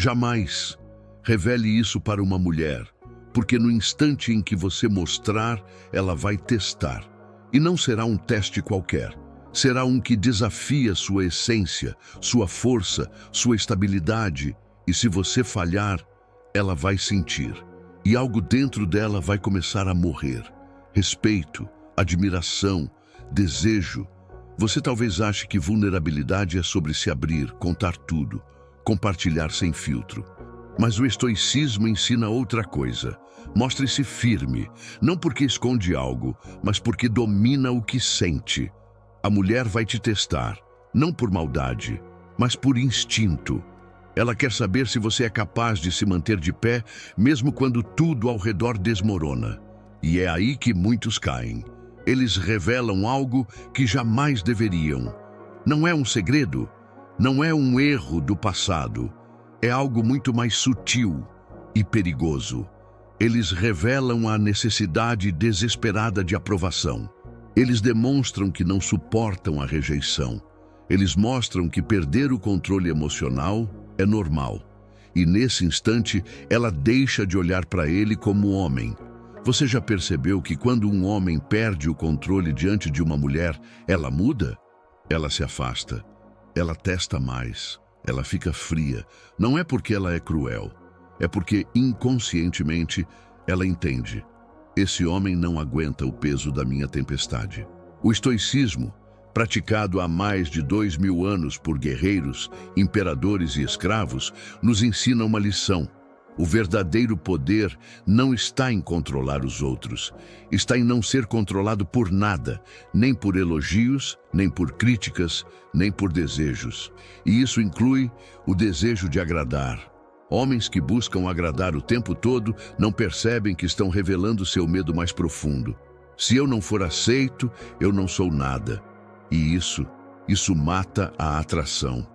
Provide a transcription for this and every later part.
Jamais revele isso para uma mulher, porque no instante em que você mostrar, ela vai testar. E não será um teste qualquer. Será um que desafia sua essência, sua força, sua estabilidade. E se você falhar, ela vai sentir. E algo dentro dela vai começar a morrer. Respeito, admiração, desejo. Você talvez ache que vulnerabilidade é sobre se abrir, contar tudo, compartilhar sem filtro. Mas o estoicismo ensina outra coisa. Mostre-se firme, não porque esconde algo, mas porque domina o que sente. A mulher vai te testar, não por maldade, mas por instinto. Ela quer saber se você é capaz de se manter de pé, mesmo quando tudo ao redor desmorona. E é aí que muitos caem. Eles revelam algo que jamais deveriam. Não é um segredo, não é um erro do passado. É algo muito mais sutil e perigoso. Eles revelam a necessidade desesperada de aprovação. Eles demonstram que não suportam a rejeição. Eles mostram que perder o controle emocional é normal. E nesse instante, ela deixa de olhar para ele como homem. Você já percebeu que quando um homem perde o controle diante de uma mulher, ela muda? Ela se afasta. Ela testa mais. Ela fica fria. Não é porque ela é cruel. É porque, inconscientemente, ela entende. Esse homem não aguenta o peso da minha tempestade. O estoicismo, praticado há mais de 2000 anos por guerreiros, imperadores e escravos, nos ensina uma lição. O verdadeiro poder não está em controlar os outros. Está em não ser controlado por nada, nem por elogios, nem por críticas, nem por desejos. E isso inclui o desejo de agradar. Homens que buscam agradar o tempo todo não percebem que estão revelando seu medo mais profundo. Se eu não for aceito, eu não sou nada. E isso mata a atração.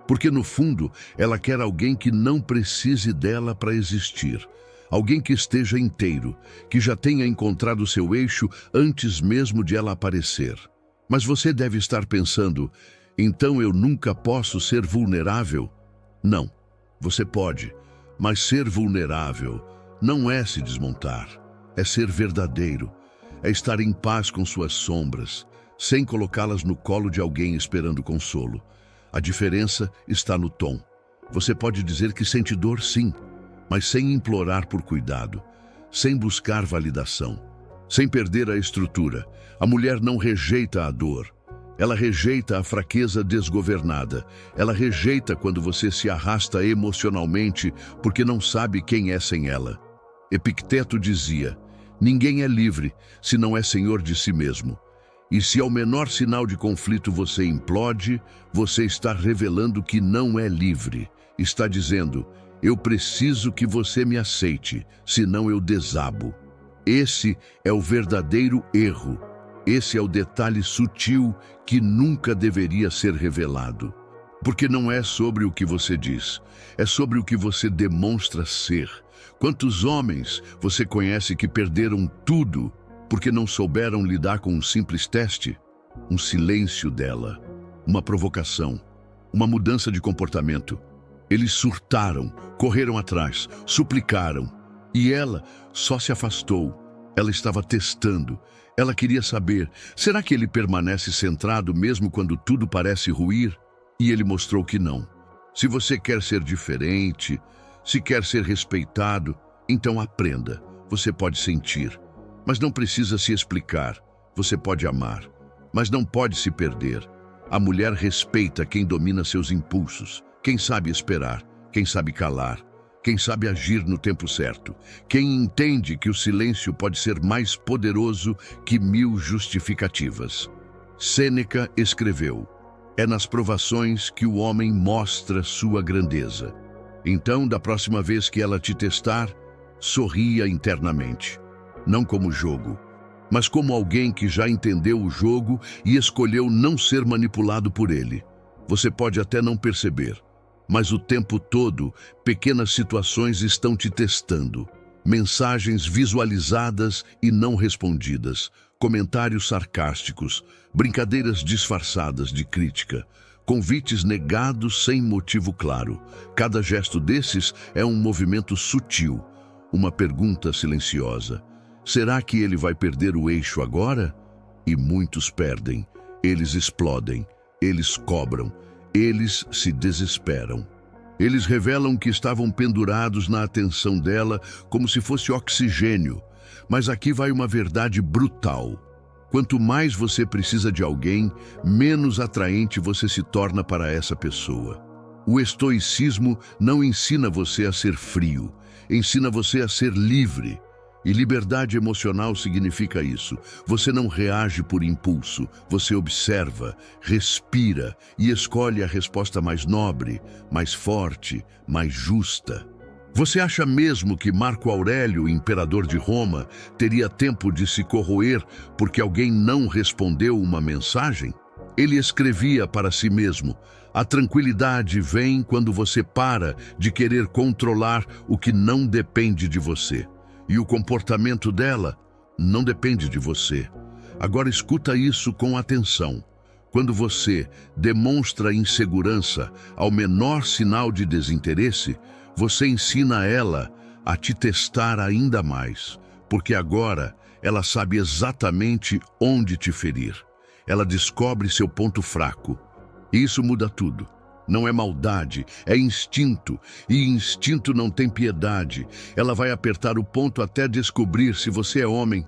Porque, no fundo, ela quer alguém que não precise dela para existir. Alguém que esteja inteiro, que já tenha encontrado seu eixo antes mesmo de ela aparecer. Mas você deve estar pensando, então eu nunca posso ser vulnerável? Não, você pode, mas ser vulnerável não é se desmontar. É ser verdadeiro, é estar em paz com suas sombras, sem colocá-las no colo de alguém esperando consolo. A diferença está no tom. Você pode dizer que sente dor, sim, mas sem implorar por cuidado, sem buscar validação, sem perder a estrutura. A mulher não rejeita a dor. Ela rejeita a fraqueza desgovernada. Ela rejeita quando você se arrasta emocionalmente porque não sabe quem é sem ela. Epicteto dizia: ninguém é livre se não é senhor de si mesmo. E se ao menor sinal de conflito você implode, você está revelando que não é livre. Está dizendo, eu preciso que você me aceite, senão eu desabo. Esse é o verdadeiro erro. Esse é o detalhe sutil que nunca deveria ser revelado. Porque não é sobre o que você diz, é sobre o que você demonstra ser. Quantos homens você conhece que perderam tudo porque não souberam lidar com um simples teste? Um silêncio dela, uma provocação, uma mudança de comportamento. Eles surtaram, correram atrás, suplicaram. E ela só se afastou. Ela estava testando. Ela queria saber, será que ele permanece centrado mesmo quando tudo parece ruir? E ele mostrou que não. Se você quer ser diferente, se quer ser respeitado, então aprenda. Você pode sentir, mas não precisa se explicar. Você pode amar, mas não pode se perder. A mulher respeita quem domina seus impulsos, quem sabe esperar, quem sabe calar, quem sabe agir no tempo certo, quem entende que o silêncio pode ser mais poderoso que 1000 justificativas. Sêneca escreveu: é nas provações que o homem mostra sua grandeza. Então, da próxima vez que ela te testar, sorria internamente. Não como jogo, mas como alguém que já entendeu o jogo e escolheu não ser manipulado por ele. Você pode até não perceber, mas o tempo todo, pequenas situações estão te testando. Mensagens visualizadas e não respondidas, comentários sarcásticos, brincadeiras disfarçadas de crítica, convites negados sem motivo claro. Cada gesto desses é um movimento sutil, uma pergunta silenciosa. Será que ele vai perder o eixo agora? E muitos perdem. Eles explodem, eles cobram, eles se desesperam. Eles revelam que estavam pendurados na atenção dela como se fosse oxigênio. Mas aqui vai uma verdade brutal. Quanto mais você precisa de alguém, menos atraente você se torna para essa pessoa. O estoicismo não ensina você a ser frio, ensina você a ser livre. E liberdade emocional significa isso. Você não reage por impulso, você observa, respira e escolhe a resposta mais nobre, mais forte, mais justa. Você acha mesmo que Marco Aurélio, imperador de Roma, teria tempo de se corroer porque alguém não respondeu uma mensagem? Ele escrevia para si mesmo: a tranquilidade vem quando você para de querer controlar o que não depende de você. E o comportamento dela não depende de você. Agora escuta isso com atenção. Quando você demonstra insegurança ao menor sinal de desinteresse, você ensina ela a te testar ainda mais, porque agora ela sabe exatamente onde te ferir. Ela descobre seu ponto fraco. E isso muda tudo. Não é maldade, é instinto. E instinto não tem piedade. Ela vai apertar o ponto até descobrir se você é homem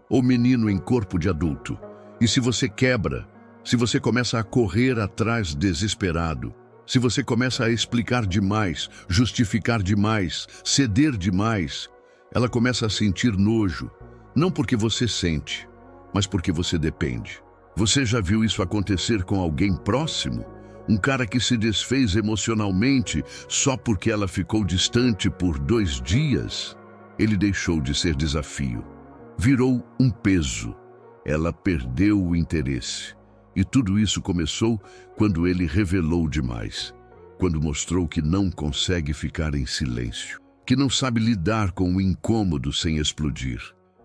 ou menino em corpo de adulto. E se você quebra, se você começa a correr atrás desesperado, se você começa a explicar demais, justificar demais, ceder demais, ela começa a sentir nojo. Não porque você sente, mas porque você depende. Você já viu isso acontecer com alguém próximo? Um cara que se desfez emocionalmente só porque ela ficou distante por 2 dias? Ele deixou de ser desafio. Virou um peso. Ela perdeu o interesse. E tudo isso começou quando ele revelou demais. Quando mostrou que não consegue ficar em silêncio. Que não sabe lidar com o incômodo sem explodir.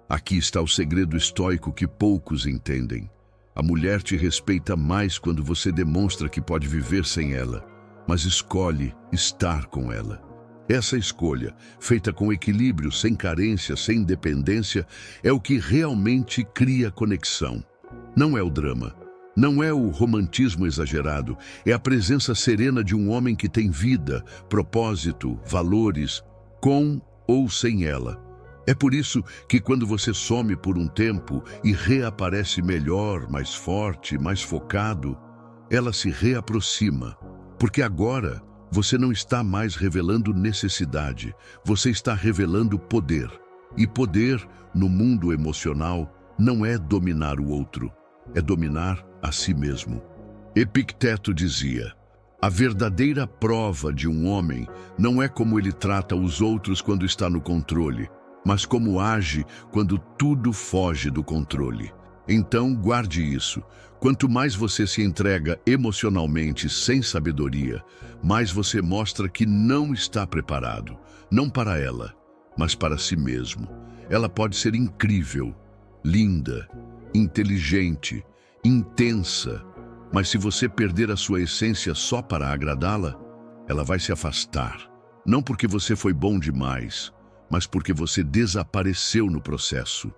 Aqui está o segredo estoico que poucos entendem. A mulher te respeita mais quando você demonstra que pode viver sem ela, mas escolhe estar com ela. Essa escolha, feita com equilíbrio, sem carência, sem dependência, é o que realmente cria conexão. Não é o drama, não é o romantismo exagerado, é a presença serena de um homem que tem vida, propósito, valores, com ou sem ela. É por isso que quando você some por um tempo e reaparece melhor, mais forte, mais focado, ela se reaproxima. Porque agora você não está mais revelando necessidade, você está revelando poder. E poder, no mundo emocional, não é dominar o outro, é dominar a si mesmo. Epicteto dizia: a verdadeira prova de um homem não é como ele trata os outros quando está no controle, mas como age quando tudo foge do controle. Então, guarde isso. Quanto mais você se entrega emocionalmente sem sabedoria, mais você mostra que não está preparado, não para ela, mas para si mesmo. Ela pode ser incrível, linda, inteligente, intensa, mas se você perder a sua essência só para agradá-la, ela vai se afastar. Não porque você foi bom demais, mas porque você desapareceu no processo.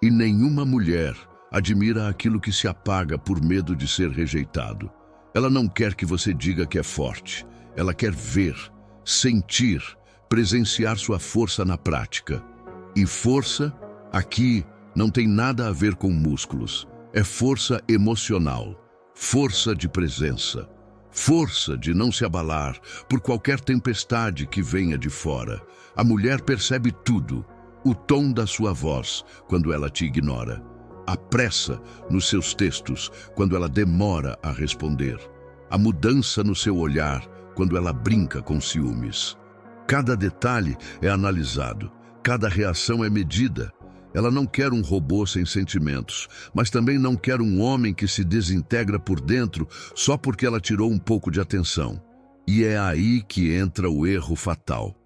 E nenhuma mulher admira aquilo que se apaga por medo de ser rejeitado. Ela não quer que você diga que é forte. Ela quer ver, sentir, presenciar sua força na prática. E força, aqui, não tem nada a ver com músculos. É força emocional, força de presença, força de não se abalar por qualquer tempestade que venha de fora. A mulher percebe tudo, o tom da sua voz quando ela te ignora, a pressa nos seus textos quando ela demora a responder, a mudança no seu olhar quando ela brinca com ciúmes. Cada detalhe é analisado, cada reação é medida. Ela não quer um robô sem sentimentos, mas também não quer um homem que se desintegra por dentro só porque ela tirou um pouco de atenção. E é aí que entra o erro fatal.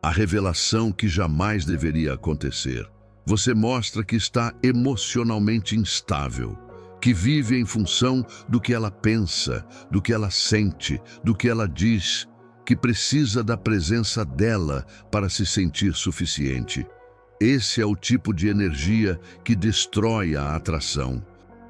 A revelação que jamais deveria acontecer. Você mostra que está emocionalmente instável, que vive em função do que ela pensa, do que ela sente, do que ela diz, que precisa da presença dela para se sentir suficiente. Esse é o tipo de energia que destrói a atração.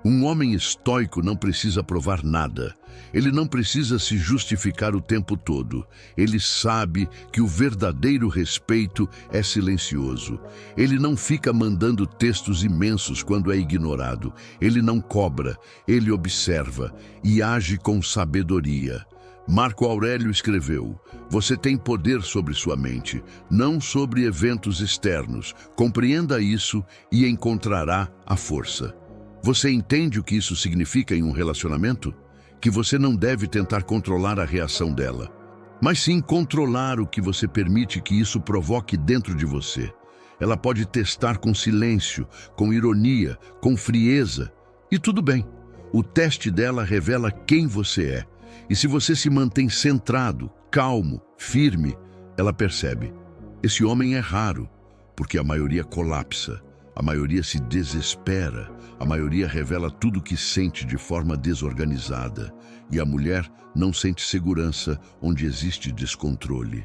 Um homem estoico não precisa provar nada. Ele não precisa se justificar o tempo todo. Ele sabe que o verdadeiro respeito é silencioso. Ele não fica mandando textos imensos quando é ignorado. Ele não cobra, ele observa e age com sabedoria. Marco Aurélio escreveu: "Você tem poder sobre sua mente, não sobre eventos externos. Compreenda isso e encontrará a força." Você entende o que isso significa em um relacionamento? Que você não deve tentar controlar a reação dela, mas sim controlar o que você permite que isso provoque dentro de você. Ela pode testar com silêncio, com ironia, com frieza, e tudo bem. O teste dela revela quem você é. E se você se mantém centrado, calmo, firme, ela percebe. Esse homem é raro, porque a maioria colapsa, a maioria se desespera, a maioria revela tudo o que sente de forma desorganizada, e a mulher não sente segurança onde existe descontrole.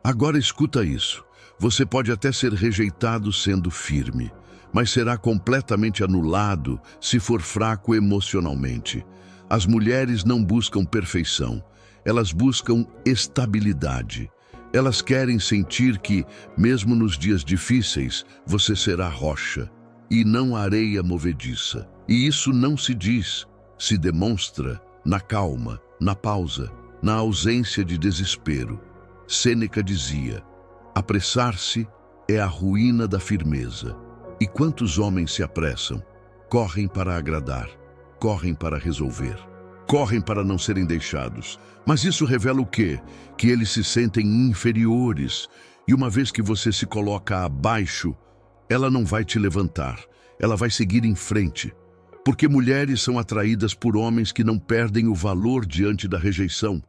Agora escuta isso. Você pode até ser rejeitado sendo firme, mas será completamente anulado se for fraco emocionalmente. As mulheres não buscam perfeição, elas buscam estabilidade. Elas querem sentir que, mesmo nos dias difíceis, você será rocha e não areia movediça. E isso não se diz, se demonstra na calma, na pausa, na ausência de desespero. Sêneca dizia: "Apressar-se é a ruína da firmeza." E quantos homens se apressam? Correm para agradar. Correm para resolver, correm para não serem deixados. Mas isso revela o quê? Que eles se sentem inferiores. E uma vez que você se coloca abaixo, ela não vai te levantar, ela vai seguir em frente. Porque mulheres são atraídas por homens que não perdem o valor diante da rejeição,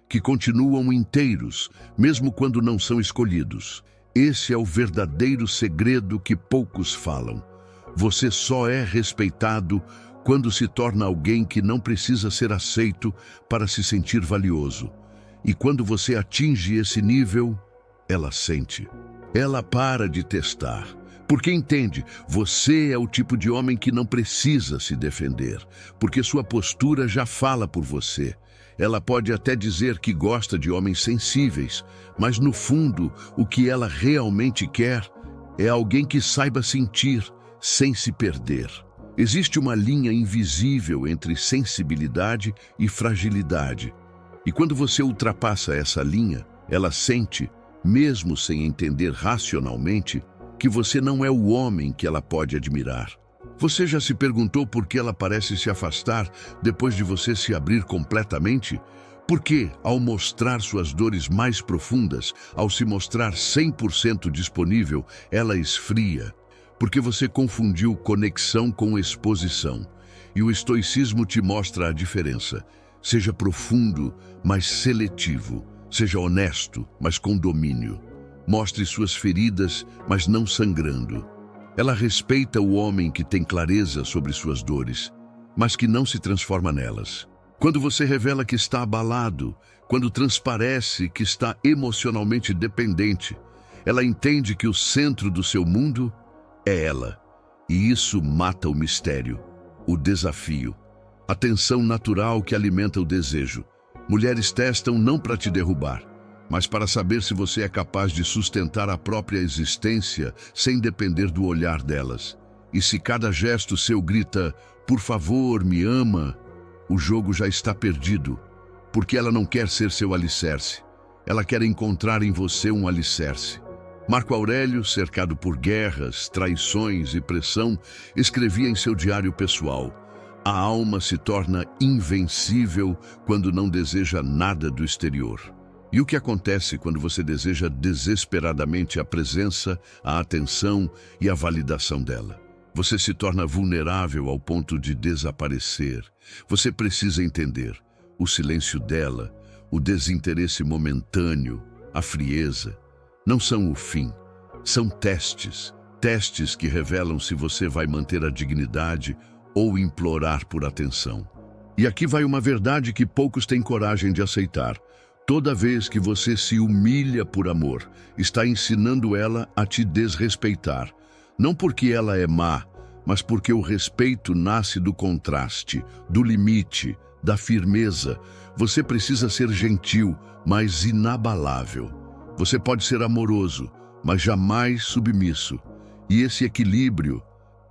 que continuam inteiros, mesmo quando não são escolhidos. Esse é o verdadeiro segredo que poucos falam. Você só é respeitado quando se torna alguém que não precisa ser aceito para se sentir valioso. E quando você atinge esse nível, ela sente. Ela para de testar. Porque entende, você é o tipo de homem que não precisa se defender, porque sua postura já fala por você. Ela pode até dizer que gosta de homens sensíveis, mas no fundo, o que ela realmente quer é alguém que saiba sentir sem se perder. Existe uma linha invisível entre sensibilidade e fragilidade. E quando você ultrapassa essa linha, ela sente, mesmo sem entender racionalmente, que você não é o homem que ela pode admirar. Você já se perguntou por que ela parece se afastar depois de você se abrir completamente? Porque, ao mostrar suas dores mais profundas, ao se mostrar 100% disponível, ela esfria. Porque você confundiu conexão com exposição. E o estoicismo te mostra a diferença. Seja profundo, mas seletivo. Seja honesto, mas com domínio. Mostre suas feridas, mas não sangrando. Ela respeita o homem que tem clareza sobre suas dores, mas que não se transforma nelas. Quando você revela que está abalado, quando transparece que está emocionalmente dependente, ela entende que o centro do seu mundo é ela. E isso mata o mistério, o desafio, a tensão natural que alimenta o desejo. Mulheres testam não para te derrubar, mas para saber se você é capaz de sustentar a própria existência sem depender do olhar delas. E se cada gesto seu grita, "Por favor, me ama", o jogo já está perdido, porque ela não quer ser seu alicerce. Ela quer encontrar em você um alicerce. Marco Aurélio, cercado por guerras, traições e pressão, escrevia em seu diário pessoal: "A alma se torna invencível quando não deseja nada do exterior." E o que acontece quando você deseja desesperadamente a presença, a atenção e a validação dela? Você se torna vulnerável ao ponto de desaparecer. Você precisa entender: o silêncio dela, o desinteresse momentâneo, a frieza, não são o fim, são testes. Testes que revelam se você vai manter a dignidade ou implorar por atenção. E aqui vai uma verdade que poucos têm coragem de aceitar. Toda vez que você se humilha por amor, está ensinando ela a te desrespeitar. Não porque ela é má, mas porque o respeito nasce do contraste, do limite, da firmeza. Você precisa ser gentil, mas inabalável. Você pode ser amoroso, mas jamais submisso. E esse equilíbrio,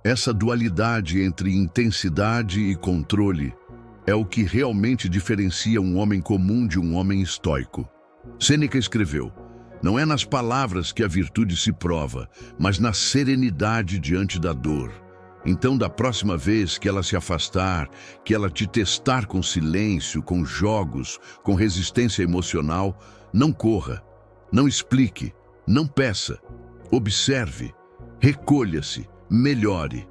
essa dualidade entre intensidade e controle, é o que realmente diferencia um homem comum de um homem estoico. Sêneca escreveu: não é nas palavras que a virtude se prova, mas na serenidade diante da dor. Então, da próxima vez que ela se afastar, que ela te testar com silêncio, com jogos, com resistência emocional, não corra, não explique, não peça. Observe, recolha-se, melhore.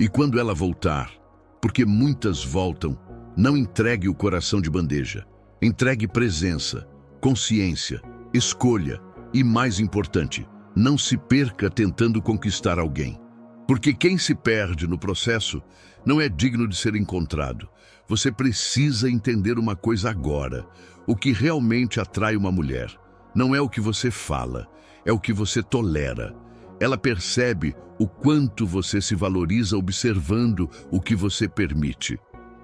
E quando ela voltar, porque muitas voltam, não entregue o coração de bandeja. Entregue presença, consciência, escolha e, mais importante, não se perca tentando conquistar alguém. Porque quem se perde no processo não é digno de ser encontrado. Você precisa entender uma coisa agora. O que realmente atrai uma mulher não é o que você fala, é o que você tolera. Ela percebe o quanto você se valoriza observando o que você permite.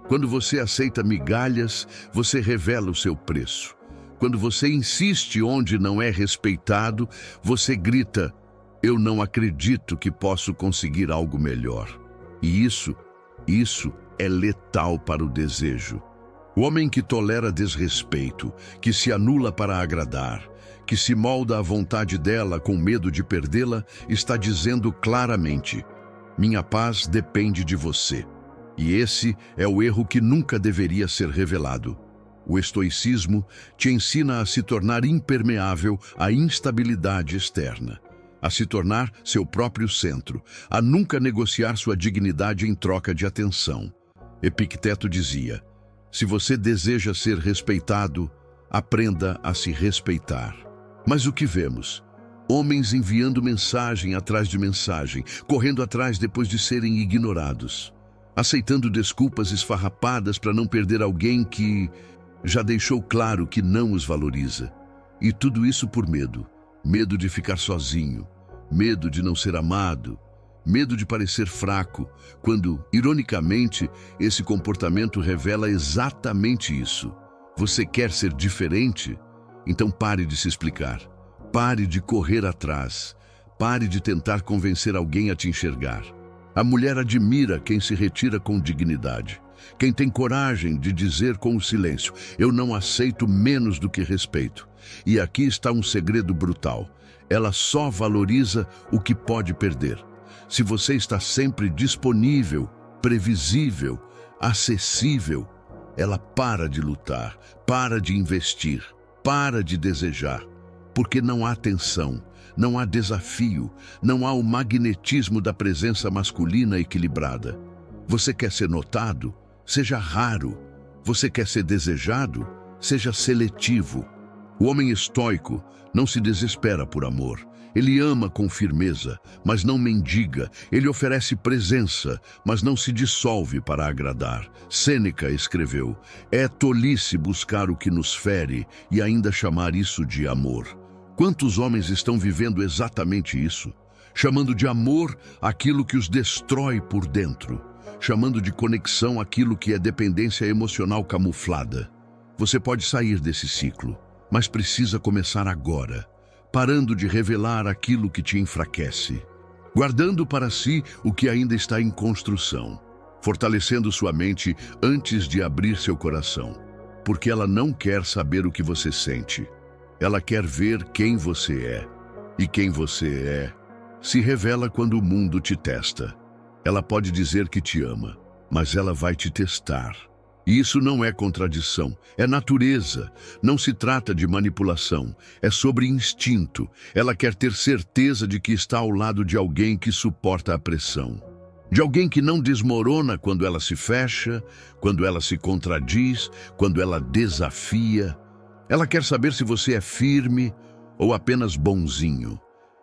Quando você aceita migalhas, você revela o seu preço. Quando você insiste onde não é respeitado, você grita: eu não acredito que posso conseguir algo melhor. E isso é letal para o desejo. O homem que tolera desrespeito, que se anula para agradar, que se molda à vontade dela com medo de perdê-la, está dizendo claramente: minha paz depende de você. E esse é o erro que nunca deveria ser revelado. O estoicismo te ensina a se tornar impermeável à instabilidade externa, a se tornar seu próprio centro, a nunca negociar sua dignidade em troca de atenção. Epicteto dizia: se você deseja ser respeitado, aprenda a se respeitar. Mas o que vemos? Homens enviando mensagem atrás de mensagem, correndo atrás depois de serem ignorados, aceitando desculpas esfarrapadas para não perder alguém que já deixou claro que não os valoriza. E tudo isso por medo. Medo de ficar sozinho, medo de não ser amado, medo de parecer fraco, quando, ironicamente, esse comportamento revela exatamente isso. Você quer ser diferente? Então pare de se explicar. Pare de correr atrás. Pare de tentar convencer alguém a te enxergar. A mulher admira quem se retira com dignidade, quem tem coragem de dizer com o silêncio: eu não aceito menos do que respeito. E aqui está um segredo brutal. Ela só valoriza o que pode perder. Se você está sempre disponível, previsível, acessível, ela para de lutar, para de investir, para de desejar. Porque não há tensão, não há desafio, não há o magnetismo da presença masculina equilibrada. Você quer ser notado? Seja raro. Você quer ser desejado? Seja seletivo. O homem estoico não se desespera por amor. Ele ama com firmeza, mas não mendiga. Ele oferece presença, mas não se dissolve para agradar. Sêneca escreveu: é tolice buscar o que nos fere e ainda chamar isso de amor. Quantos homens estão vivendo exatamente isso? Chamando de amor aquilo que os destrói por dentro. Chamando de conexão aquilo que é dependência emocional camuflada. Você pode sair desse ciclo, mas precisa começar agora, parando de revelar aquilo que te enfraquece, guardando para si o que ainda está em construção, fortalecendo sua mente antes de abrir seu coração, porque ela não quer saber o que você sente, ela quer ver quem você é. E quem você é se revela quando o mundo te testa. Ela pode dizer que te ama, mas ela vai te testar. E isso não é contradição, é natureza. Não se trata de manipulação, é sobre instinto. Ela quer ter certeza de que está ao lado de alguém que suporta a pressão. De alguém que não desmorona quando ela se fecha, quando ela se contradiz, quando ela desafia. Ela quer saber se você é firme ou apenas bonzinho.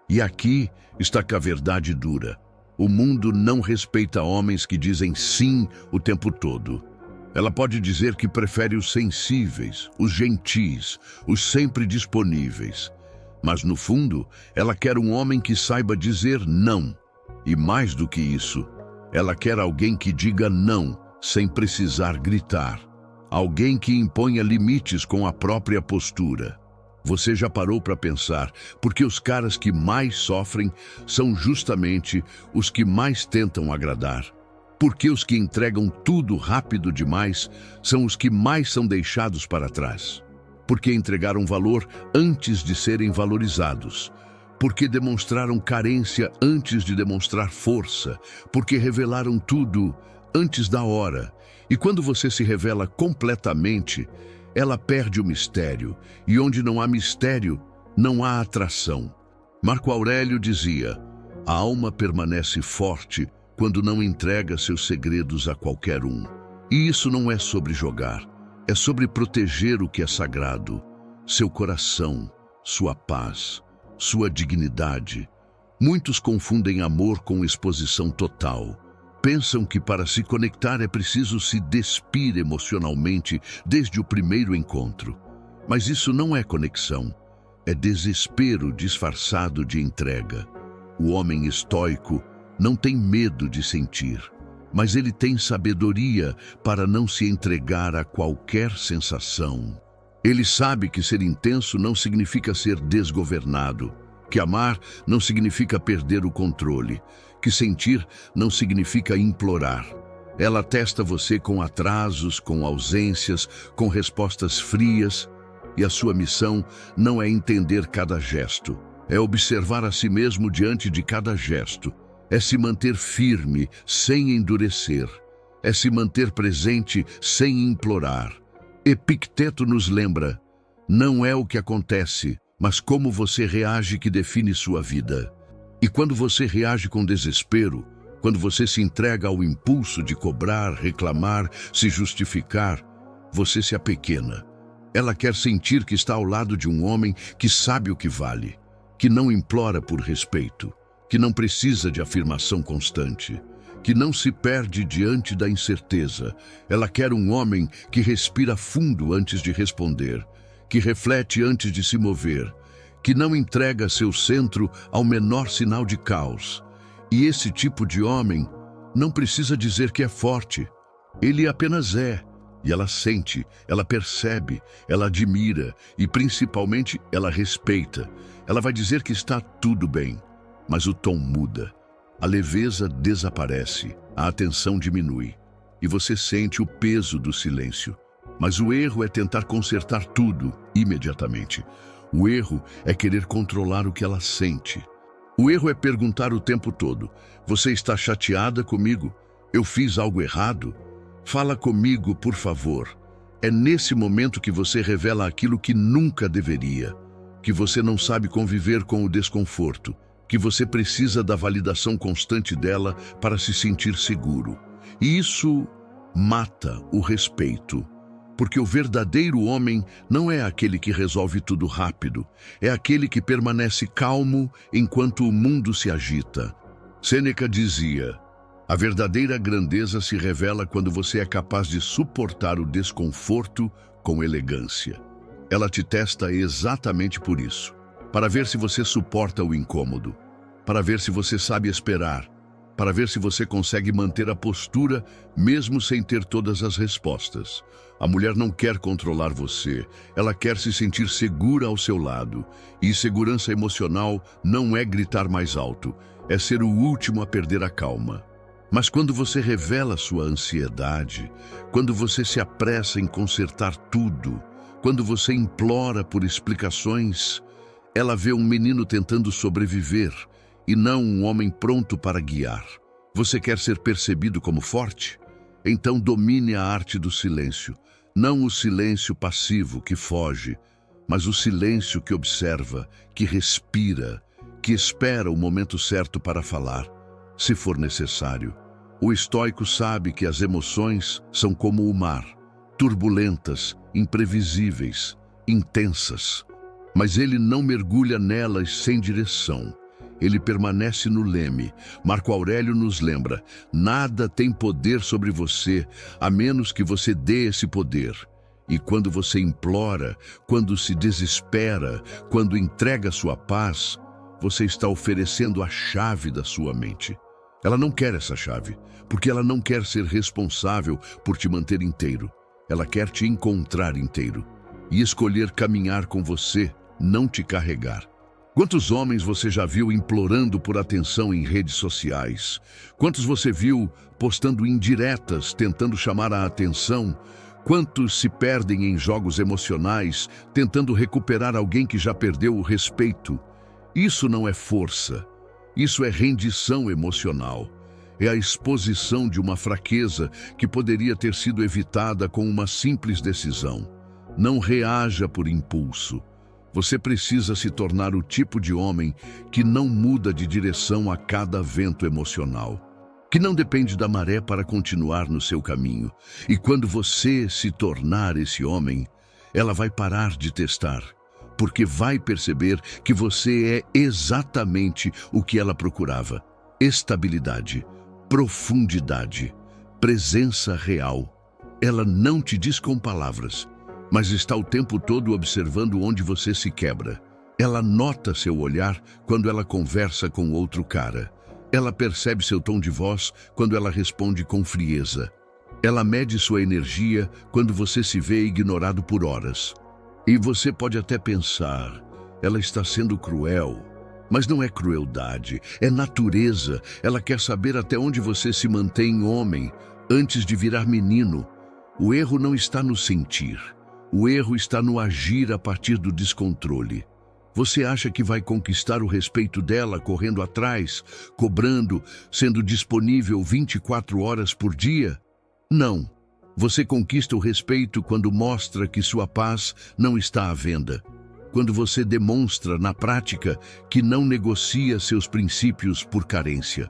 E aqui está a verdade dura. O mundo não respeita homens que dizem sim o tempo todo. Ela pode dizer que prefere os sensíveis, os gentis, os sempre disponíveis. Mas, no fundo, ela quer um homem que saiba dizer não. E mais do que isso, ela quer alguém que diga não, sem precisar gritar. Alguém que imponha limites com a própria postura. Você já parou para pensar porque os caras que mais sofrem são justamente os que mais tentam agradar? Porque os que entregam tudo rápido demais são os que mais são deixados para trás? Porque entregaram valor antes de serem valorizados? Porque demonstraram carência antes de demonstrar força? Porque revelaram tudo antes da hora? E quando você se revela completamente, ela perde o mistério, e onde não há mistério, não há atração. Marco Aurélio dizia: a alma permanece forte quando não entrega seus segredos a qualquer um. E isso não é sobre jogar, é sobre proteger o que é sagrado, seu coração, sua paz, sua dignidade. Muitos confundem amor com exposição total. Pensam que para se conectar é preciso se despir emocionalmente desde o primeiro encontro. Mas isso não é conexão, é desespero disfarçado de entrega. O homem estoico não tem medo de sentir, mas ele tem sabedoria para não se entregar a qualquer sensação. Ele sabe que ser intenso não significa ser desgovernado, que amar não significa perder o controle, que sentir não significa implorar. Ela testa você com atrasos, com ausências, com respostas frias, e a sua missão não é entender cada gesto, é observar a si mesmo diante de cada gesto, é se manter firme sem endurecer, é se manter presente sem implorar. Epicteto nos lembra: não é o que acontece, mas como você reage que define sua vida. E quando você reage com desespero, quando você se entrega ao impulso de cobrar, reclamar, se justificar, você se apequena. Ela quer sentir que está ao lado de um homem que sabe o que vale, que não implora por respeito, que não precisa de afirmação constante, que não se perde diante da incerteza. Ela quer um homem que respira fundo antes de responder, que reflete antes de se mover, que não entrega seu centro ao menor sinal de caos. E esse tipo de homem não precisa dizer que é forte. Ele apenas é. E ela sente, ela percebe, ela admira e, principalmente, ela respeita. Ela vai dizer que está tudo bem, mas o tom muda. A leveza desaparece, a atenção diminui. E você sente o peso do silêncio. Mas o erro é tentar consertar tudo imediatamente. O erro é querer controlar o que ela sente. O erro é perguntar o tempo todo: você está chateada comigo? Eu fiz algo errado? Fala comigo, por favor. É nesse momento que você revela aquilo que nunca deveria, que você não sabe conviver com o desconforto, que você precisa da validação constante dela para se sentir seguro. E isso mata o respeito. Porque o verdadeiro homem não é aquele que resolve tudo rápido, é aquele que permanece calmo enquanto o mundo se agita. Sêneca dizia: a verdadeira grandeza se revela quando você é capaz de suportar o desconforto com elegância. Ela te testa exatamente por isso, para ver se você suporta o incômodo, para ver se você sabe esperar, para ver se você consegue manter a postura mesmo sem ter todas as respostas. A mulher não quer controlar você, ela quer se sentir segura ao seu lado. E segurança emocional não é gritar mais alto, é ser o último a perder a calma. Mas quando você revela sua ansiedade, quando você se apressa em consertar tudo, quando você implora por explicações, ela vê um menino tentando sobreviver e não um homem pronto para guiar. Você quer ser percebido como forte? Então domine a arte do silêncio. Não o silêncio passivo que foge, mas o silêncio que observa, que respira, que espera o momento certo para falar, se for necessário. O estoico sabe que as emoções são como o mar, turbulentas, imprevisíveis, intensas. Mas ele não mergulha nelas sem direção. ele permanece no leme. Marco Aurélio nos lembra: nada tem poder sobre você, a menos que você dê esse poder. E quando você implora, quando se desespera, quando entrega sua paz, você está oferecendo a chave da sua mente. Ela não quer essa chave, porque ela não quer ser responsável por te manter inteiro. Ela quer te encontrar inteiro e escolher caminhar com você, não te carregar. Quantos homens você já viu implorando por atenção em redes sociais? Quantos você viu postando indiretas, tentando chamar a atenção? Quantos se perdem em jogos emocionais, tentando recuperar alguém que já perdeu o respeito? Isso não é força, isso é rendição emocional. É a exposição de uma fraqueza que poderia ter sido evitada com uma simples decisão. Não reaja por impulso. Você precisa se tornar o tipo de homem que não muda de direção a cada vento emocional, que não depende da maré para continuar no seu caminho. E quando você se tornar esse homem, ela vai parar de testar, porque vai perceber que você é exatamente o que ela procurava: estabilidade, profundidade, presença real. Ela não te diz com palavras, mas está o tempo todo observando onde você se quebra. Ela nota seu olhar quando ela conversa com outro cara. Ela percebe seu tom de voz quando ela responde com frieza. Ela mede sua energia quando você se vê ignorado por horas. E você pode até pensar: ela está sendo cruel. Mas não é crueldade, é natureza. Ela quer saber até onde você se mantém homem antes de virar menino. O erro não está no sentir. O erro está no agir a partir do descontrole. Você acha que vai conquistar o respeito dela correndo atrás, cobrando, sendo disponível 24 horas por dia? Não. Você conquista o respeito quando mostra que sua paz não está à venda. Quando você demonstra na prática que não negocia seus princípios por carência.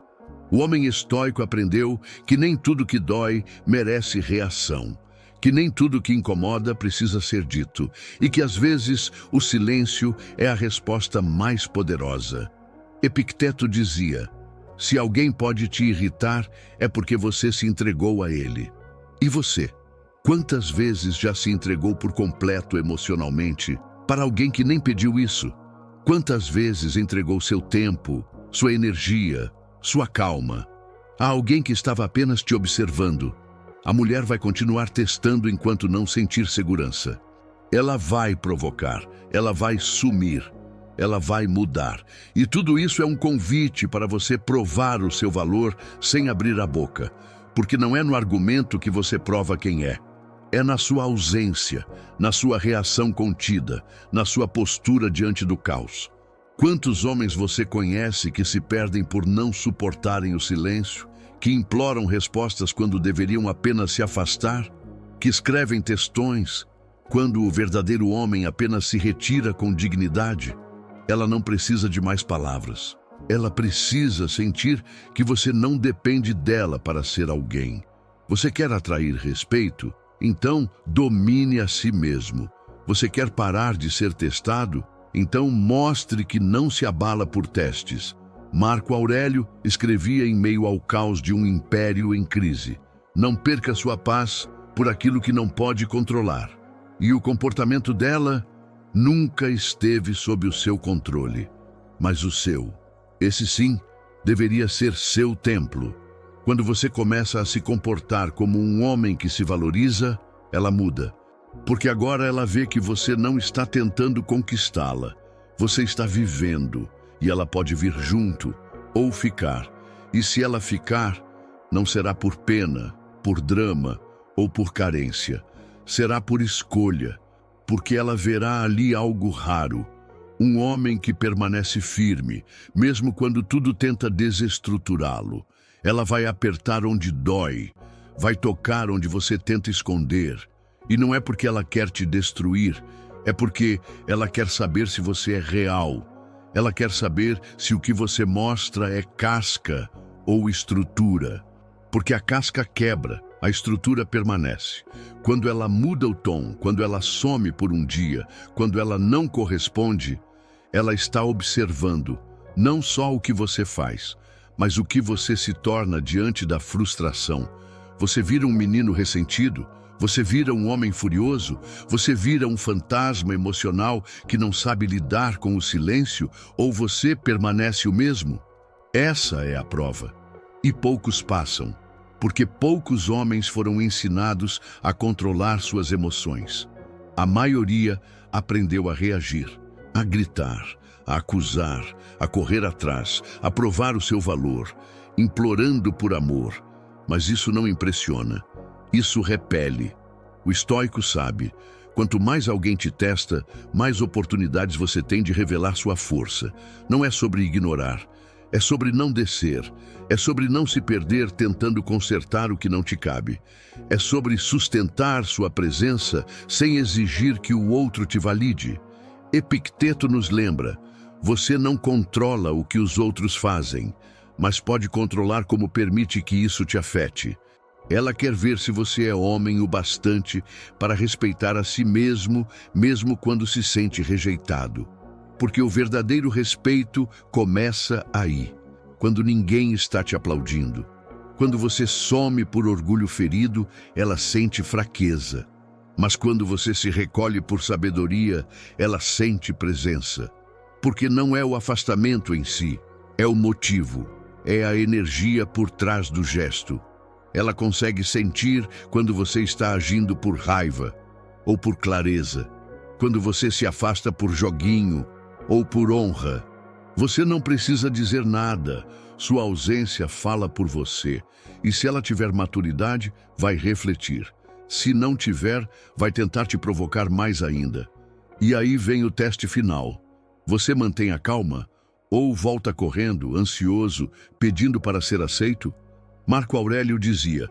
O homem estoico aprendeu que nem tudo que dói merece reação, que nem tudo que incomoda precisa ser dito e que às vezes o silêncio é a resposta mais poderosa. Epicteto dizia: se alguém pode te irritar, é porque você se entregou a ele. E você? Quantas vezes já se entregou por completo emocionalmente para alguém que nem pediu isso? Quantas vezes entregou seu tempo, sua energia, sua calma a alguém que estava apenas te observando? A mulher vai continuar testando enquanto não sentir segurança. Ela vai provocar, ela vai sumir, ela vai mudar. E tudo isso é um convite para você provar o seu valor sem abrir a boca. Porque não é no argumento que você prova quem é. É na sua ausência, na sua reação contida, na sua postura diante do caos. Quantos homens você conhece que se perdem por não suportarem o silêncio? Que imploram respostas quando deveriam apenas se afastar, que escrevem textões quando o verdadeiro homem apenas se retira com dignidade? Ela não precisa de mais palavras. Ela precisa sentir que você não depende dela para ser alguém. Você quer atrair respeito? Então domine a si mesmo. Você quer parar de ser testado? Então mostre que não se abala por testes. Marco Aurélio escrevia em meio ao caos de um império em crise: não perca sua paz por aquilo que não pode controlar. E o comportamento dela nunca esteve sob o seu controle, mas o seu. Esse sim deveria ser seu templo. Quando você começa a se comportar como um homem que se valoriza, ela muda. Porque agora ela vê que você não está tentando conquistá-la. Você está vivendo. E ela pode vir junto ou ficar. E se ela ficar, não será por pena, por drama ou por carência. Será por escolha, porque ela verá ali algo raro. Um homem que permanece firme, mesmo quando tudo tenta desestruturá-lo. Ela vai apertar onde dói, vai tocar onde você tenta esconder. E não é porque ela quer te destruir, é porque ela quer saber se você é real. Ela quer saber se o que você mostra é casca ou estrutura. Porque a casca quebra, a estrutura permanece. Quando ela muda o tom, quando ela some por um dia, quando ela não corresponde, ela está observando, Não só o que você faz, mas o que você se torna diante da frustração. Você vira um menino ressentido, você vira um homem furioso, você vira um fantasma emocional que não sabe lidar com o silêncio, ou você permanece o mesmo? Essa é a prova. E poucos passam, porque poucos homens foram ensinados a controlar suas emoções. A maioria aprendeu a reagir, a gritar, a acusar, a correr atrás, a provar o seu valor, implorando por amor. Mas isso não impressiona, isso repele. O estoico sabe, quanto mais alguém te testa, mais oportunidades você tem de revelar sua força. Não é sobre ignorar, é sobre não descer, é sobre não se perder tentando consertar o que não te cabe. É sobre sustentar sua presença sem exigir que o outro te valide. Epicteto nos lembra, você não controla o que os outros fazem, mas pode controlar como permite que isso te afete. Ela quer ver se você é homem o bastante para respeitar a si mesmo, mesmo quando se sente rejeitado. Porque o verdadeiro respeito começa aí, quando ninguém está te aplaudindo. Quando você some por orgulho ferido, ela sente fraqueza. Mas quando você se recolhe por sabedoria, ela sente presença. Porque não é o afastamento em si, é o motivo, é a energia por trás do gesto. Ela consegue sentir quando você está agindo por raiva ou por clareza, quando você se afasta por joguinho ou por honra. Você não precisa dizer nada, sua ausência fala por você, e se ela tiver maturidade, vai refletir. Se não tiver, vai tentar te provocar mais ainda. E aí vem o teste final. Você mantém a calma ou volta correndo, ansioso, pedindo para ser aceito? Marco Aurélio dizia,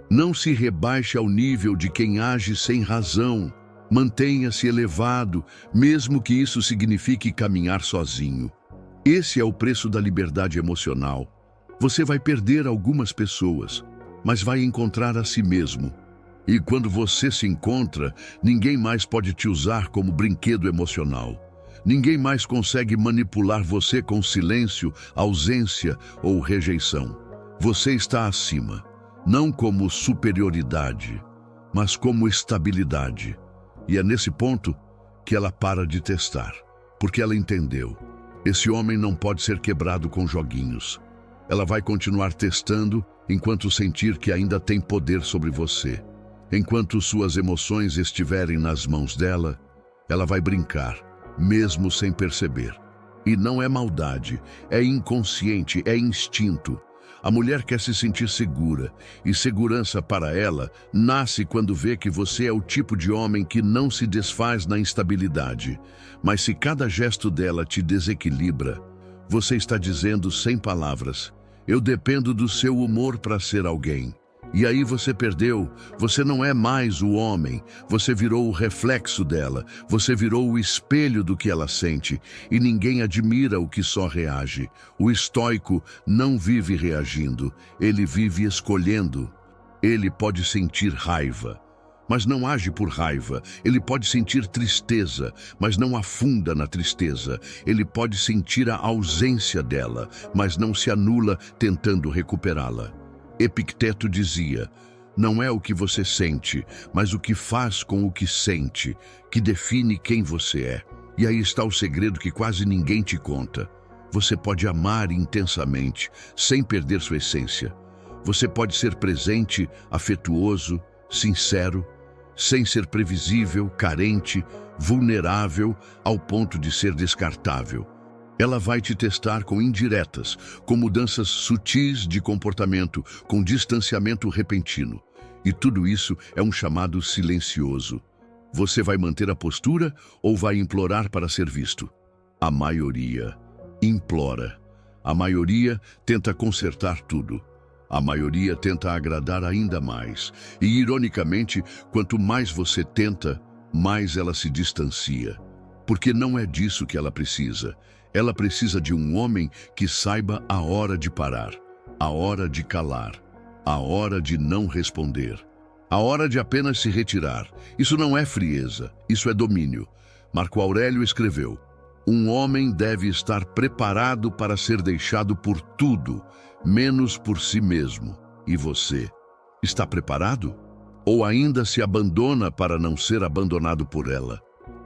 não se rebaixe ao nível de quem age sem razão. Mantenha-se elevado, mesmo que isso signifique caminhar sozinho. Esse é o preço da liberdade emocional. Você vai perder algumas pessoas, mas vai encontrar a si mesmo. E quando você se encontra, ninguém mais pode te usar como brinquedo emocional. Ninguém mais consegue manipular você com silêncio, ausência ou rejeição. Você está acima, não como superioridade, mas como estabilidade. E é nesse ponto que ela para de testar, porque ela entendeu. Esse homem não pode ser quebrado com joguinhos. Ela vai continuar testando enquanto sentir que ainda tem poder sobre você. Enquanto suas emoções estiverem nas mãos dela, ela vai brincar, mesmo sem perceber. E não é maldade, é inconsciente, é instinto. A mulher quer se sentir segura, e segurança para ela nasce quando vê que você é o tipo de homem que não se desfaz na instabilidade. Mas se cada gesto dela te desequilibra, você está dizendo sem palavras, eu dependo do seu humor para ser alguém. E aí você perdeu, você não é mais o homem, você virou o reflexo dela, você virou o espelho do que ela sente, e ninguém admira o que só reage. O estoico não vive reagindo, ele vive escolhendo. Ele pode sentir raiva, mas não age por raiva. Ele pode sentir tristeza, mas não afunda na tristeza. Ele pode sentir a ausência dela, mas não se anula tentando recuperá-la. Epicteto dizia, não é o que você sente, mas o que faz com o que sente, que define quem você é. E aí está o segredo que quase ninguém te conta. Você pode amar intensamente, sem perder sua essência. Você pode ser presente, afetuoso, sincero, sem ser previsível, carente, vulnerável, ao ponto de ser descartável. Ela vai te testar com indiretas, com mudanças sutis de comportamento, com distanciamento repentino. E tudo isso é um chamado silencioso. Você vai manter a postura ou vai implorar para ser visto? A maioria implora. A maioria tenta consertar tudo. A maioria tenta agradar ainda mais. E, ironicamente, quanto mais você tenta, mais ela se distancia. Porque não é disso que ela precisa. Ela precisa de um homem que saiba a hora de parar, a hora de calar, a hora de não responder, a hora de apenas se retirar. Isso não é frieza, isso é domínio. Marco Aurélio escreveu, Um homem deve estar preparado para ser deixado por tudo, menos por si mesmo. E você? Está preparado? Ou ainda se abandona para não ser abandonado por ela?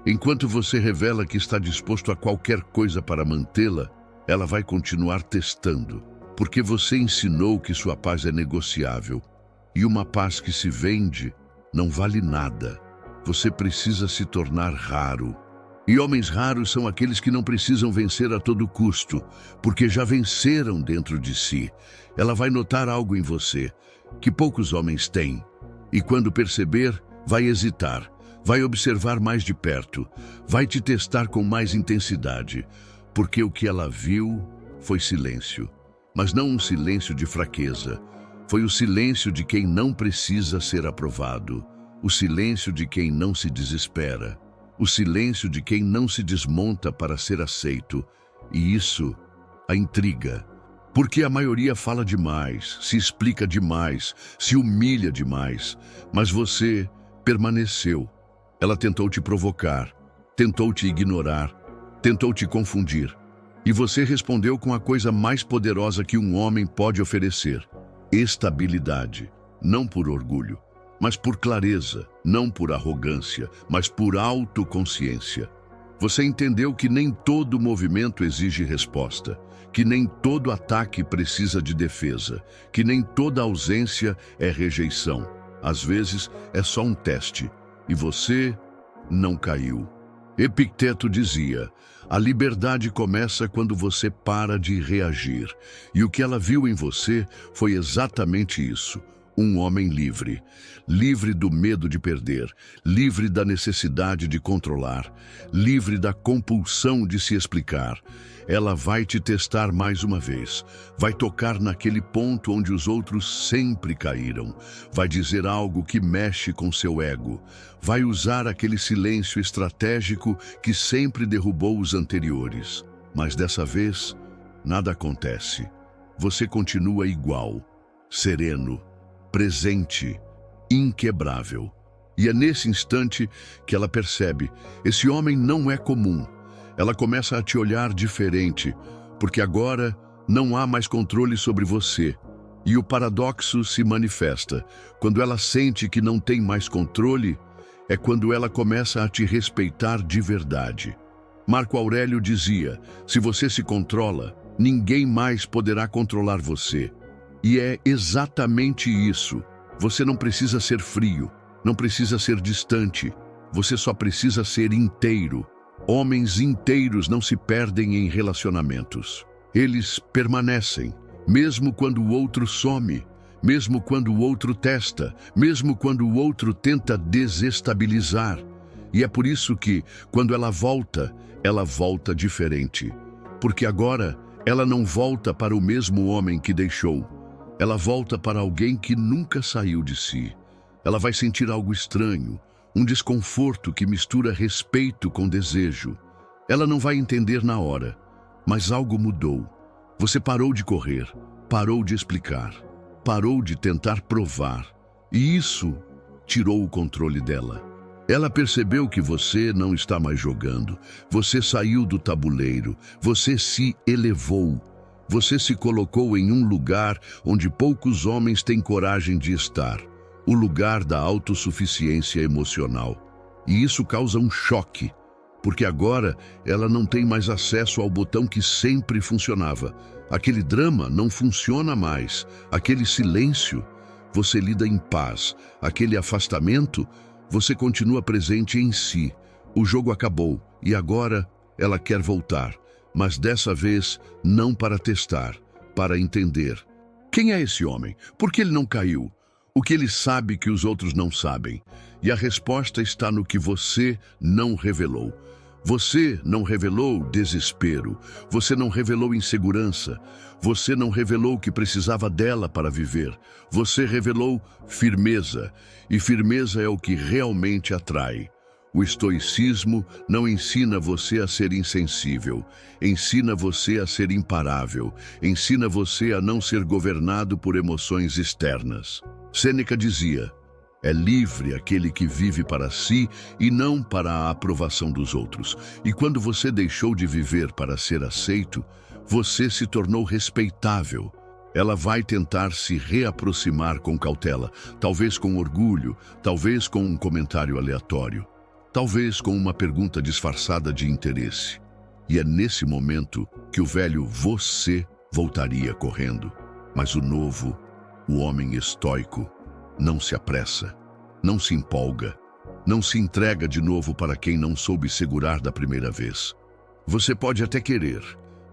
Enquanto você revela que está disposto a qualquer coisa para mantê-la, ela vai continuar testando, porque você ensinou que sua paz é negociável. E uma paz que se vende não vale nada. Você precisa se tornar raro. E homens raros são aqueles que não precisam vencer a todo custo, porque já venceram dentro de si. Ela vai notar algo em você que poucos homens têm. E quando perceber, vai hesitar, vai observar mais de perto, vai te testar com mais intensidade, porque o que ela viu foi silêncio. Mas não um silêncio de fraqueza. Foi o silêncio de quem não precisa ser aprovado, o silêncio de quem não se desespera, o silêncio de quem não se desmonta para ser aceito. E isso a intriga, porque a maioria fala demais, se explica demais, se humilha demais, mas você permaneceu. Ela tentou te provocar, tentou te ignorar, tentou te confundir. E você respondeu com a coisa mais poderosa que um homem pode oferecer: estabilidade, não por orgulho, mas por clareza, não por arrogância, mas por autoconsciência. Você entendeu que nem todo movimento exige resposta, que nem todo ataque precisa de defesa, que nem toda ausência é rejeição. Às vezes é só um teste, e você não caiu. Epicteto dizia: a liberdade começa quando você para de reagir. E o que ela viu em você foi exatamente isso. Um homem livre, livre do medo de perder, livre da necessidade de controlar, livre da compulsão de se explicar. Ela vai te testar mais uma vez, vai tocar naquele ponto onde os outros sempre caíram, vai dizer algo que mexe com seu ego, vai usar aquele silêncio estratégico que sempre derrubou os anteriores. Mas dessa vez, nada acontece. Você continua igual, sereno, presente, inquebrável. E é nesse instante que ela percebe: esse homem não é comum. Ela começa a te olhar diferente, porque agora não há mais controle sobre você. E o paradoxo se manifesta. Quando ela sente que não tem mais controle, é quando ela começa a te respeitar de verdade. Marco Aurélio dizia: se você se controla, ninguém mais poderá controlar você. E é exatamente isso. Você não precisa ser frio, não precisa ser distante. Você só precisa ser inteiro. Homens inteiros não se perdem em relacionamentos. Eles permanecem, mesmo quando o outro some, mesmo quando o outro testa, mesmo quando o outro tenta desestabilizar. E é por isso que, quando ela volta diferente. Porque agora ela não volta para o mesmo homem que deixou. Ela volta para alguém que nunca saiu de si. Ela vai sentir algo estranho, um desconforto que mistura respeito com desejo. Ela não vai entender na hora, mas algo mudou. Você parou de correr, parou de explicar, parou de tentar provar. E isso tirou o controle dela. Ela percebeu que você não está mais jogando. Você saiu do tabuleiro, você se elevou. Você se colocou em um lugar onde poucos homens têm coragem de estar, o lugar da autossuficiência emocional. E isso causa um choque, porque agora ela não tem mais acesso ao botão que sempre funcionava. Aquele drama não funciona mais, aquele silêncio, você lida em paz, aquele afastamento, você continua presente em si. O jogo acabou e agora ela quer voltar. Mas dessa vez, não para testar, para entender. Quem é esse homem? Por que ele não caiu? O que ele sabe que os outros não sabem? E a resposta está no que você não revelou. Você não revelou desespero. Você não revelou insegurança. Você não revelou o que precisava dela para viver. Você revelou firmeza. E firmeza é o que realmente atrai. O estoicismo não ensina você a ser insensível, ensina você a ser imparável, ensina você a não ser governado por emoções externas. Sêneca dizia: É livre aquele que vive para si e não para a aprovação dos outros. E quando você deixou de viver para ser aceito, você se tornou respeitável. Ela vai tentar se reaproximar com cautela, talvez com orgulho, talvez com um comentário aleatório, talvez com uma pergunta disfarçada de interesse. E é nesse momento que o velho você voltaria correndo. Mas o novo, o homem estoico, não se apressa, não se empolga, não se entrega de novo para quem não soube segurar da primeira vez. Você pode até querer,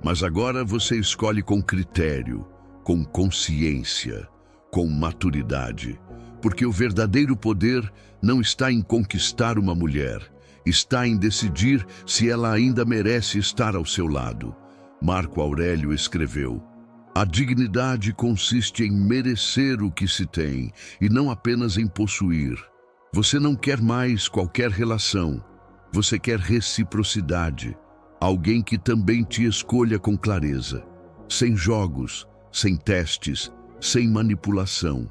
mas agora você escolhe com critério, com consciência, com maturidade, porque o verdadeiro poder não está em conquistar uma mulher, está em decidir se ela ainda merece estar ao seu lado. Marco Aurélio escreveu: a dignidade consiste em merecer o que se tem e não apenas em possuir. Você não quer mais qualquer relação, você quer reciprocidade, alguém que também te escolha com clareza, sem jogos, sem testes, sem manipulação.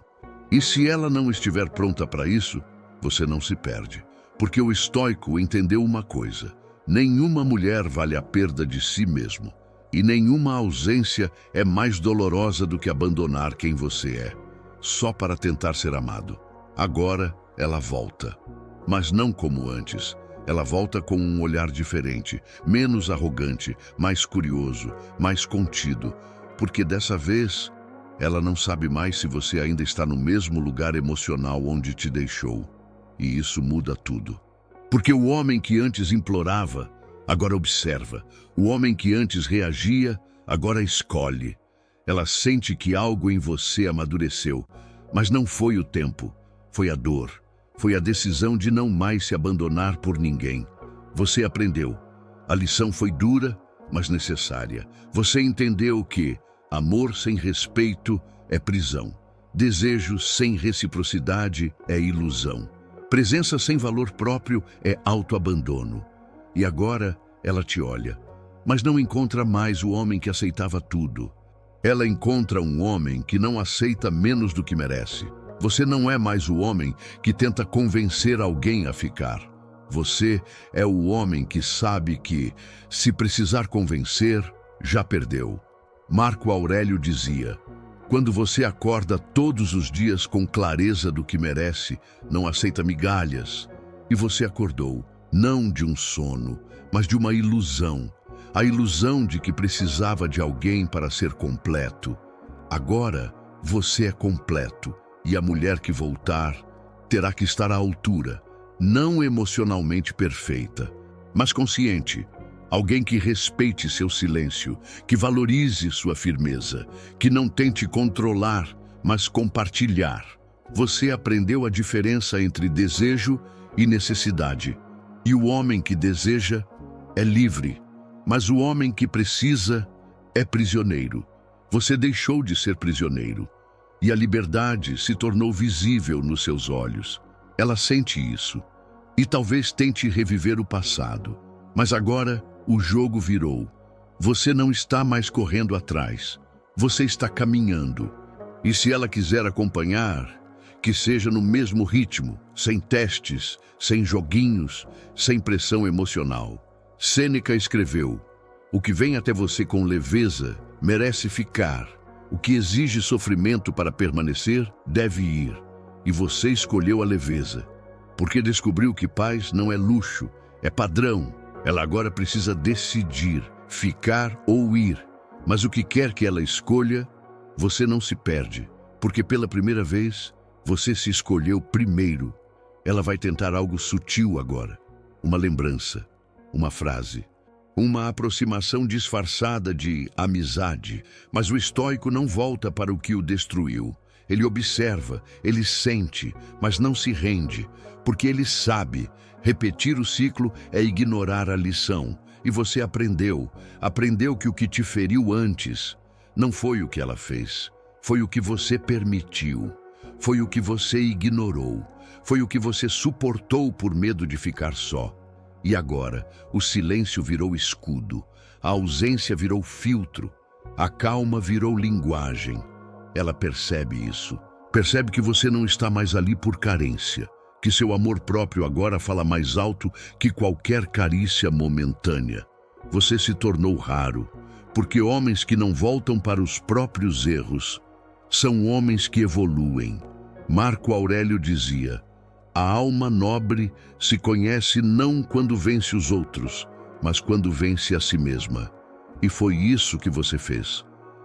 E se ela não estiver pronta para isso, você não se perde. Porque o estoico entendeu uma coisa: nenhuma mulher vale a perda de si mesmo. E nenhuma ausência é mais dolorosa do que abandonar quem você é, só para tentar ser amado. Agora ela volta, mas não como antes. Ela volta com um olhar diferente, menos arrogante, mais curioso, mais contido. Porque dessa vez, ela não sabe mais se você ainda está no mesmo lugar emocional onde te deixou. E isso muda tudo. Porque o homem que antes implorava, agora observa. O homem que antes reagia, agora escolhe. Ela sente que algo em você amadureceu, mas não foi o tempo, foi a dor. Foi a decisão de não mais se abandonar por ninguém. Você aprendeu. A lição foi dura, mas necessária. Você entendeu que amor sem respeito é prisão. Desejo sem reciprocidade é ilusão. Presença sem valor próprio é autoabandono. E agora ela te olha, mas não encontra mais o homem que aceitava tudo. Ela encontra um homem que não aceita menos do que merece. Você não é mais o homem que tenta convencer alguém a ficar. Você é o homem que sabe que, se precisar convencer, já perdeu. Marco Aurélio dizia: quando você acorda todos os dias com clareza do que merece, não aceita migalhas. E você acordou, não de um sono, mas de uma ilusão. A ilusão de que precisava de alguém para ser completo. Agora, você é completo. E a mulher que voltar terá que estar à altura, não emocionalmente perfeita, mas consciente. Alguém que respeite seu silêncio, que valorize sua firmeza, que não tente controlar, mas compartilhar. Você aprendeu a diferença entre desejo e necessidade. E o homem que deseja é livre, mas o homem que precisa é prisioneiro. Você deixou de ser prisioneiro. E a liberdade se tornou visível nos seus olhos. Ela sente isso. E talvez tente reviver o passado. Mas agora o jogo virou. Você não está mais correndo atrás. Você está caminhando. E se ela quiser acompanhar, que seja no mesmo ritmo, sem testes, sem joguinhos, sem pressão emocional. Sêneca escreveu: o que vem até você com leveza merece ficar. O que exige sofrimento para permanecer, deve ir. E você escolheu a leveza, porque descobriu que paz não é luxo, é padrão. Ela agora precisa decidir, ficar ou ir. Mas o que quer que ela escolha, você não se perde, porque pela primeira vez, você se escolheu primeiro. Ela vai tentar algo sutil agora, uma lembrança, uma frase. Uma aproximação disfarçada de amizade, mas o estoico não volta para o que o destruiu. Ele observa, ele sente, mas não se rende, porque ele sabe, repetir o ciclo é ignorar a lição. E você aprendeu que o que te feriu antes não foi o que ela fez, foi o que você permitiu, foi o que você ignorou, foi o que você suportou por medo de ficar só. E agora, o silêncio virou escudo, a ausência virou filtro, a calma virou linguagem. Ela percebe isso, Percebe que você não está mais ali por carência, que seu amor próprio agora fala mais alto que qualquer carícia momentânea. Você se tornou raro, porque homens que não voltam para os próprios erros são homens que evoluem. Marco Aurélio dizia: a alma nobre se conhece não quando vence os outros, mas quando vence a si mesma. E foi isso que você fez.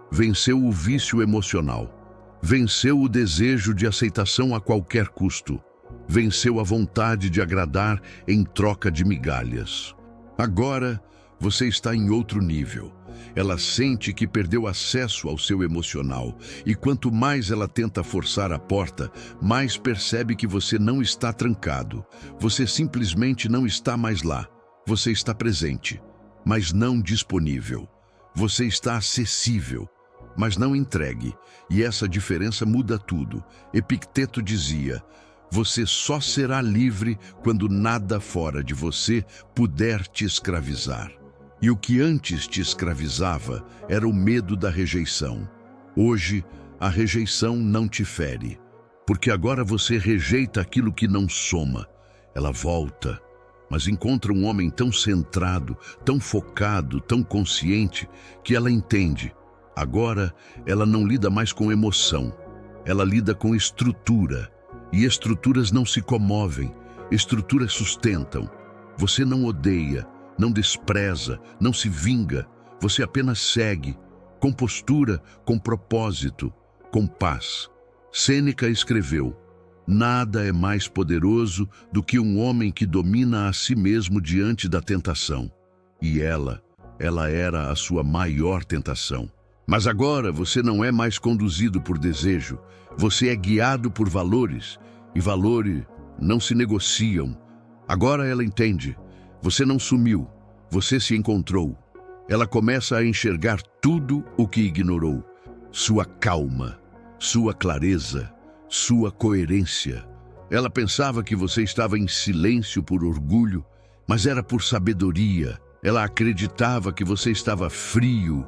Venceu o vício emocional. Venceu o desejo de aceitação a qualquer custo. Venceu a vontade de agradar em troca de migalhas. Agora, você está em outro nível. Ela sente que perdeu acesso ao seu emocional, e quanto mais ela tenta forçar a porta, mais percebe que você não está trancado. Você simplesmente não está mais lá. Você está presente, mas não disponível. Você está acessível, mas não entregue. E essa diferença muda tudo. Epicteto dizia: você só será livre quando nada fora de você puder te escravizar. E o que antes te escravizava era o medo da rejeição. Hoje, a rejeição não te fere, porque agora você rejeita aquilo que não soma. Ela volta, mas encontra um homem tão centrado, tão focado, tão consciente, que ela entende. Agora, ela não lida mais com emoção, ela lida com estrutura. E estruturas não se comovem, estruturas sustentam. Você não odeia, não despreza, não se vinga. Você apenas segue, com postura, com propósito, com paz. Sêneca escreveu: nada é mais poderoso do que um homem que domina a si mesmo diante da tentação. E ela era a sua maior tentação. Mas agora você não é mais conduzido por desejo, você é guiado por valores, e valores não se negociam. Agora ela entende, você não sumiu, você se encontrou. Ela começa a enxergar tudo o que ignorou. Sua calma, sua clareza, sua coerência. Ela pensava que você estava em silêncio por orgulho, mas era por sabedoria. Ela acreditava que você estava frio,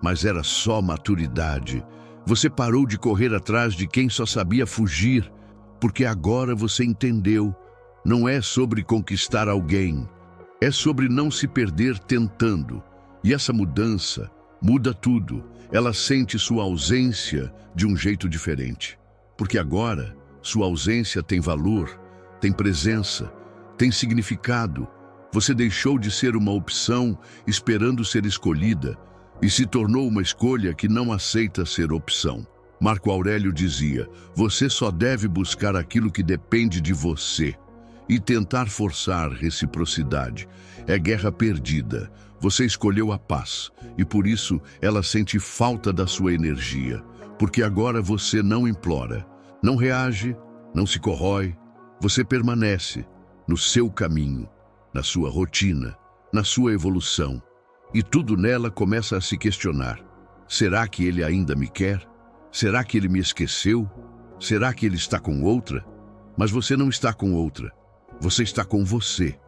mas era só maturidade. Você parou de correr atrás de quem só sabia fugir, porque agora você entendeu. Não é sobre conquistar alguém, é sobre não se perder tentando. E essa mudança muda tudo. Ela sente sua ausência de um jeito diferente, porque agora sua ausência tem valor, tem presença, tem significado. Você deixou de ser uma opção esperando ser escolhida e se tornou uma escolha que não aceita ser opção. Marco Aurélio dizia: você só deve buscar aquilo que depende de você, e tentar forçar reciprocidade é guerra perdida. Você escolheu a paz, e por isso ela sente falta da sua energia, porque agora você não implora, não reage, não se corrói. Você permanece no seu caminho, na sua rotina, na sua evolução. E tudo nela começa a se questionar: será que ele ainda me quer? Será que ele me esqueceu? Será que ele está com outra? Mas você não está com outra. Você está com você.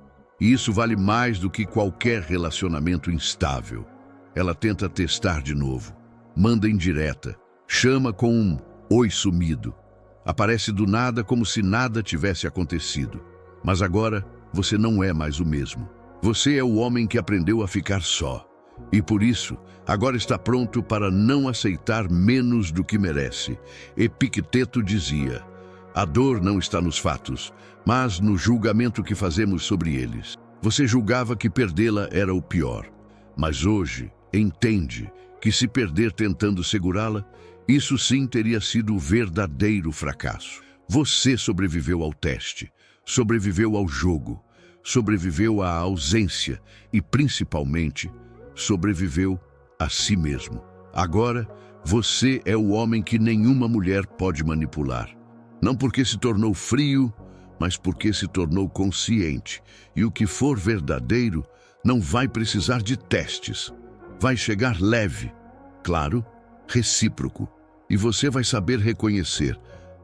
E isso vale mais do que qualquer relacionamento instável. Ela tenta testar de novo. Manda indireta. Chama com um oi sumido. Aparece do nada como se nada tivesse acontecido. Mas agora você não é mais o mesmo. Você é o homem que aprendeu a ficar só. E por isso, agora está pronto para não aceitar menos do que merece. Epicteto dizia: a dor não está nos fatos, mas no julgamento que fazemos sobre eles. Você julgava que perdê-la era o pior, mas hoje entende que se perder tentando segurá-la, isso sim teria sido o verdadeiro fracasso. Você sobreviveu ao teste, sobreviveu ao jogo, sobreviveu à ausência e, principalmente, sobreviveu a si mesmo. Agora, você é o homem que nenhuma mulher pode manipular. Não porque se tornou frio, mas porque se tornou consciente. E o que for verdadeiro não vai precisar de testes. Vai chegar leve, claro, recíproco. E você vai saber reconhecer.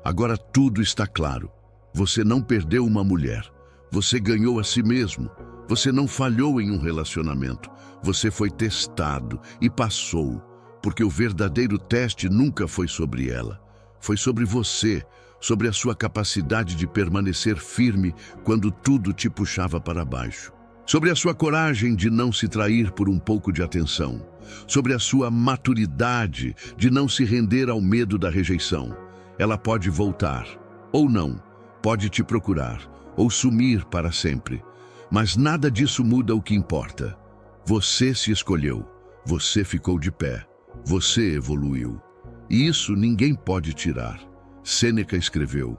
Agora tudo está claro. Você não perdeu uma mulher. Você ganhou a si mesmo. Você não falhou em um relacionamento. Você foi testado e passou, porque o verdadeiro teste nunca foi sobre ela. Foi sobre você, sobre a sua capacidade de permanecer firme quando tudo te puxava para baixo. Sobre a sua coragem de não se trair por um pouco de atenção. Sobre a sua maturidade de não se render ao medo da rejeição. Ela pode voltar, ou não, pode te procurar, ou sumir para sempre. Mas nada disso muda o que importa. Você se escolheu, você ficou de pé, você evoluiu. E isso ninguém pode tirar. Sêneca escreveu: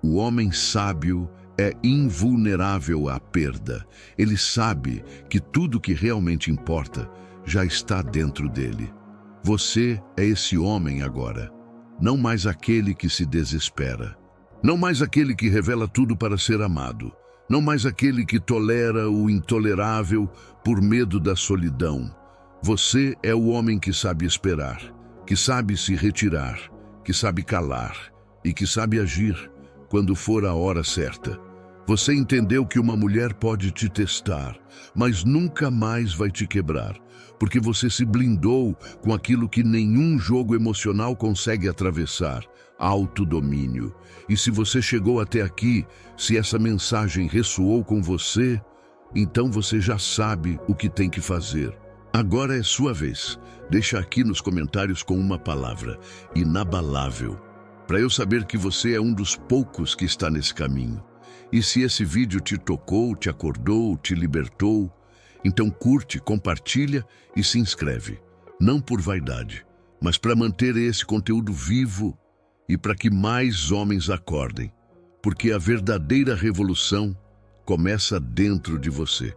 o homem sábio é invulnerável à perda. Ele sabe que tudo que realmente importa já está dentro dele. Você é esse homem agora, não mais aquele que se desespera, não mais aquele que revela tudo para ser amado, não mais aquele que tolera o intolerável por medo da solidão. Você é o homem que sabe esperar, que sabe se retirar, que sabe calar e que sabe agir quando for a hora certa. Você entendeu que uma mulher pode te testar, mas nunca mais vai te quebrar, porque você se blindou com aquilo que nenhum jogo emocional consegue atravessar: autodomínio. E se você chegou até aqui, se essa mensagem ressoou com você, então você já sabe o que tem que fazer. Agora é sua vez. Deixa aqui nos comentários com uma palavra: inabalável, para eu saber que você é um dos poucos que está nesse caminho. E se esse vídeo te tocou, te acordou, te libertou, então curte, compartilha e se inscreve. Não por vaidade, mas para manter esse conteúdo vivo e para que mais homens acordem. Porque a verdadeira revolução começa dentro de você.